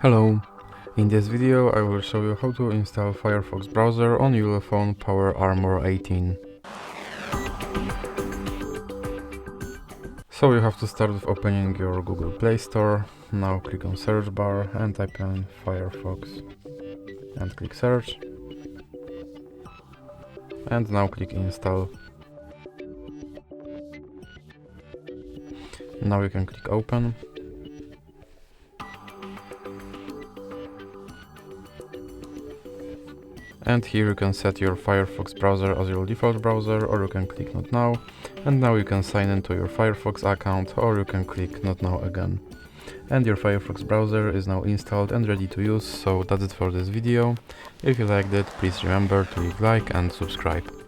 Hello! In this video I will show you how to install Firefox browser on ULEFONE Power Armor 18. So you have to start with opening your Google Play Store. Now click on search bar and type in Firefox and click search. And now click install. Now you can click open. And here you can set your Firefox browser as your default browser, or you can click not now. And now you can sign into your Firefox account, or you can click not now again. And your Firefox browser is now installed and ready to use, so that's it for this video. If you liked it, please remember to leave a like and subscribe.